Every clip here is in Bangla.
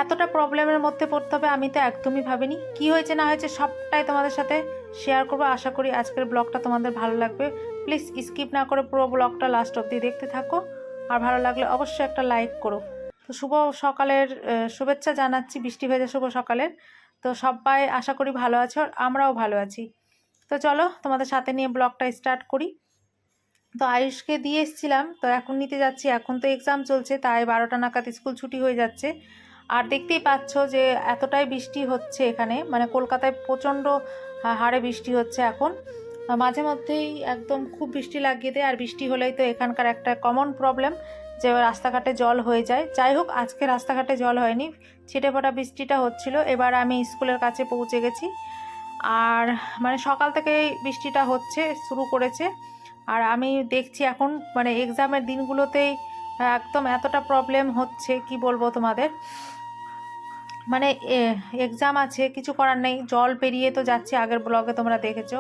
এতটা প্রবলেমের মধ্যে পড়তে হবে আমি তো একদমই ভাবিনি। কি হয়েছে না হয়েছে সবটাই তোমাদের সাথে শেয়ার করবো। আশা করি আজকের ব্লগটা তোমাদের ভালো লাগবে। প্লিজ স্কিপ না করে পুরো ব্লগটা লাস্ট অবধি দেখতে থাকো, আর ভালো লাগলে অবশ্যই একটা লাইক করো। তো শুভ সকালের শুভেচ্ছা জানাচ্ছি, বৃষ্টি ভেজা শুভ সকালের। তো সবাই আশা করি ভালো আছো, আর আমরাও ভালো আছি। তো চলো তোমাদের সাথে নিয়ে ব্লগটা স্টার্ট করি। তো আয়ুষকে দিয়ে এসেছিলাম, তো এখন নিতে যাচ্ছি। এখন তো এক্সাম চলছে, তাই 12টা নাগাদ স্কুল ছুটি হয়ে যাচ্ছে। আর দেখতেই পাচ্ছ যে এতটাই বৃষ্টি হচ্ছে এখানে, মানে কলকাতায় প্রচণ্ড হারে বৃষ্টি হচ্ছে এখন। মাঝে মধ্যেই একদম খুব বৃষ্টি লাগিয়ে দেয়, আর বৃষ্টি হলেই তো এখানকার একটা কমন প্রবলেম যে রাস্তাঘাটে জল হয়ে যায়। যাই হোক, আজকে রাস্তাঘাটে জল হয়নি, ছিটেফোঁটা বৃষ্টিটা হচ্ছিল। এবার আমি স্কুলের কাছে পৌঁছে গেছি, আর মানে সকাল থেকেই বৃষ্টিটা হচ্ছে, শুরু করেছে। আর আমি দেখছি এখন মানে এক্সামের দিনগুলোতেই একদম এতটা প্রবলেম হচ্ছে, কি বলবো তোমাদের। মানে এক্সাম আছে, কিছু করার নেই, জল পেরিয়ে তো যাচ্ছি। আগের ব্লগে তোমরা দেখেছো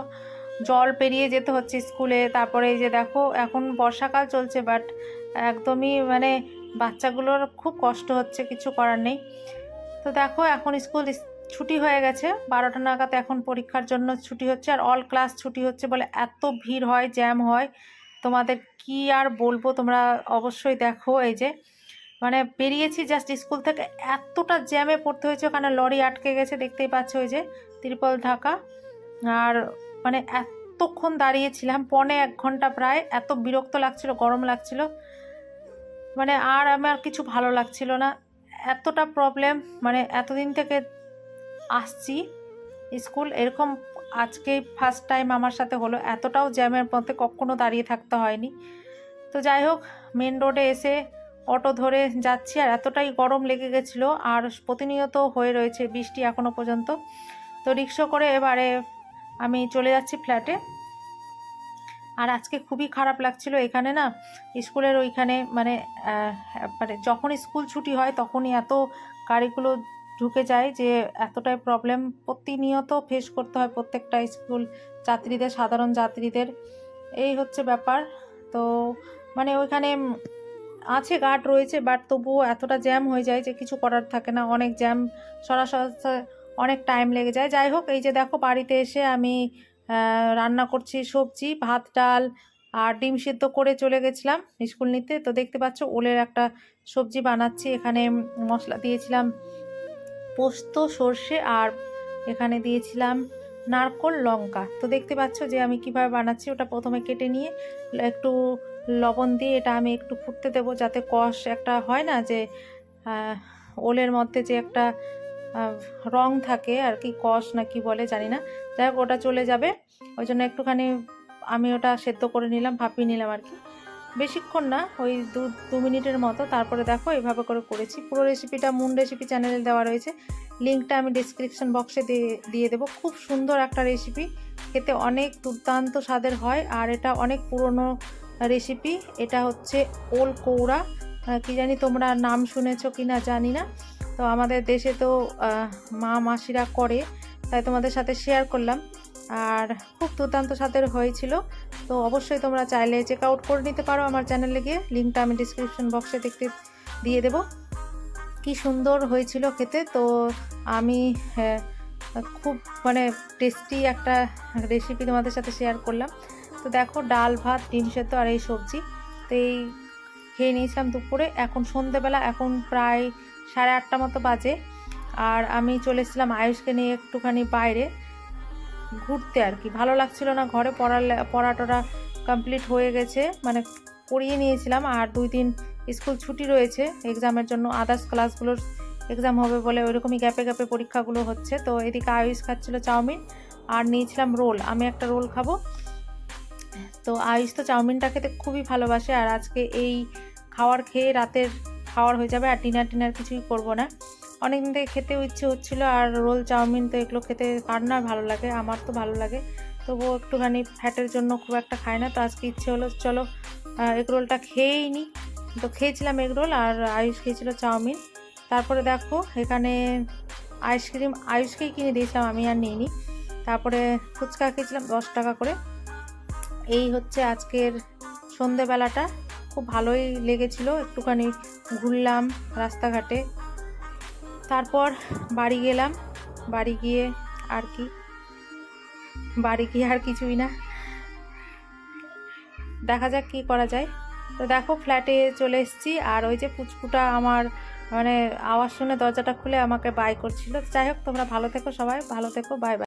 জল পেরিয়ে যেতে হচ্ছে স্কুলে। তারপরে এই যে দেখো এখন বর্ষাকাল চলছে, বাট একদমই মানে বাচ্চাগুলোর খুব কষ্ট হচ্ছে, কিছু করার নেই। তো দেখো এখন স্কুল ছুটি হয়ে গেছে, 12টা নাগাদ এখন পরীক্ষার জন্য ছুটি হচ্ছে, আর অল ক্লাস ছুটি হচ্ছে বলে এত ভিড় হয়, জ্যাম হয়, তোমাদের কি আর বলবো। তোমরা অবশ্যই দেখো, এই যে মানে বেরিয়েছি জাস্ট স্কুল থেকে, এতটা জ্যামে পড়তে হয়েছে। ওখানে লরি আটকে গেছে, দেখতেই পাচ্ছ ওই যে ত্রিপল ঢাকা। আর মানে এতক্ষণ দাঁড়িয়েছিলাম, 1.25 ঘন্টা প্রায়। এত বিরক্ত লাগছিল, গরম লাগছিল, মানে আর আমার কিছু ভালো লাগছিল না। এতটা প্রবলেম, মানে এতদিন থেকে আসছি স্কুল, এরকম আজকেই ফার্স্ট টাইম আমার সাথে হলো। এতটাও জ্যামের মধ্যে কখনো দাঁড়িয়ে থাকতে হয়নি। তো যাই হোক, মেন রোডে এসে অটো ধরে যাচ্ছি, আর এতটাই গরম লেগে গেছিলো, আর প্রতিনিয়ত হয়ে রয়েছে বৃষ্টি এখনও পর্যন্ত। তো রিক্সা করে এবারে আমি চলে যাচ্ছি ফ্ল্যাটে। আর আজকে খুবই খারাপ লাগছিল এখানে না, স্কুলের ওইখানে মানে মানে যখন স্কুল ছুটি হয় তখনই এত গাড়িগুলো ঢুকে যায় যে এতটাই প্রবলেম প্রতিনিয়ত ফেস করতে হয় প্রত্যেকটা স্কুল যাত্রীদের, সাধারণ যাত্রীদের। এই হচ্ছে ব্যাপার। তো মানে ওইখানে আছে, গার্ড রয়েছে, বাট তবুও এতটা জ্যাম হয়ে যায় যে কিছু করার থাকে না। অনেক জ্যাম সরাসরি, অনেক টাইম লেগে যায়। যাই হোক, এই যে দেখো বাড়িতে এসে আমি রান্না করছি সবজি, ভাত ডাল আর ডিম সিদ্ধ করে চলে গেছিলাম স্কুল নিতে। তো দেখতে পাচ্ছ ওলের একটা সবজি বানাচ্ছি। এখানে মশলা দিয়েছিলাম পোস্ত, সর্ষে, আর এখানে দিয়েছিলাম নারকোল, লঙ্কা। তো দেখতে পাচ্ছ যে আমি কিভাবে বানাচ্ছি। ওটা প্রথমে কেটে নিয়ে একটু লবণ দিয়ে এটা আমি একটু ফুটতে দেবো, যাতে কষ একটা হয় না যে ওলের মধ্যে যে একটা রং থাকে আর কি, কষ না কি বলে জানি না, যাই হোক ওটা চলে যাবে। ওই জন্য একটুখানি আমি ওটা সেদ্ধ করে নিলাম, ভাপিয়ে নিলাম আর কি, বেশিক্ষণ না, ওই 2 মিনিটের মতো। তারপরে দেখো এভাবে করে করেছি। পুরো রেসিপিটা মুন রেসিপি চ্যানেলে দেওয়া রয়েছে, লিঙ্কটা আমি ডিসক্রিপশন বক্সে দিয়ে দেবো। খুব সুন্দর একটা রেসিপি, খেতে অনেক দুর্দান্ত স্বাদের হয়। আর এটা অনেক পুরনো রেসিপি। এটা হচ্ছে ওল কৌড়া, কি জানি তোমরা নাম শুনেছো কি না জানি না। তো আমাদের দেশে তো মা মাসিরা করে, তাই তোমাদের সাথে শেয়ার করলাম। আর খুব দুর্দান্ত স্বাদের হয়েছিল। তো অবশ্যই তোমরা চাইলে চেক আউট করে নিতে পারো আমার চ্যানেলে গিয়ে, লিঙ্কটা আমি ডিসক্রিপশন বক্সে দেখতে দিয়ে দেবো। কি সুন্দর হয়েছিল খেতে। তো আমি খুব মানে টেস্টি একটা রেসিপি তোমাদের সাথে শেয়ার করলাম। তো দেখো ডাল, ভাত, ডিম সেদ্ধ আর এই সবজি, তো এই খেয়ে নিয়েছিলাম দুপুরে। এখন সন্ধেবেলা, এখন প্রায় 8:30 মতো বাজে, আর আমি চলে এসেছিলাম আয়ুষকে নিয়ে একটুখানি বাইরে ঘুরতে আর কি। ভালো লাগছিল না ঘরে, পড়াটা কমপ্লিট হয়ে গেছে, মানে পড়িয়ে নিয়েছিলাম। আর 2 দিন স্কুল ছুটি রয়েছে এক্সামের জন্য, আদার্স ক্লাসগুলোর এক্সাম হবে বলে ওইরকমই গ্যাপে গ্যাপে পরীক্ষাগুলো হচ্ছে। তো এদিকে আয়ুষ খাচ্ছিল চাউমিন, আর নিয়েছিলাম রোল, আমি একটা রোল খাবো। তো আয়ুষ তো চাউমিনটা খেতে খুবই ভালোবাসে, আর আজকে এই খাওয়ার খেয়ে রাতের খাওয়ার হয়ে যাবে, আর ডিনার কিছুই করবো না। অনেকদিন থেকে খেতে ইচ্ছে হচ্ছিলো, আর রোল চাউমিন তো এগুলো খেতে কার না ভালো লাগে, আমার তো ভালো লাগে। তবুও একটুখানি ফ্যাটের জন্য খুব একটা খায় না, তো আজকে ইচ্ছে হলো চলো এগরোলটা খেয়েই নিই। তো খেয়েছিলাম এগরোল, আর আয়ুষ খেয়েছিল চাউমিন। তারপরে দেখো এখানে আইসক্রিম আয়ুষকেই কিনে দিয়েছিলাম, আমি আর নিইনি। তারপরে ফুচকা খেয়েছিলাম 10 টাকা করে। এই হচ্ছে আজকের সন্ধেবেলাটা, খুব ভালোই লেগেছিল। একটুখানি ঘুরলাম রাস্তাঘাটে। তারপর বাড়ি গেলাম, বাড়ি গিয়ে আর কিছুই না, দেখা যাক কি করা যায়। তো দেখো ফ্ল্যাটে চলে এসেছি, আর ওই যে পুচকুটা আমার মানে আওয়াজ শুনে দরজাটা খুলে আমাকে বাই করছিল। যাই হোক, তোমরা ভালো থেকো, সবাই ভালো থেকো, বাই বাই।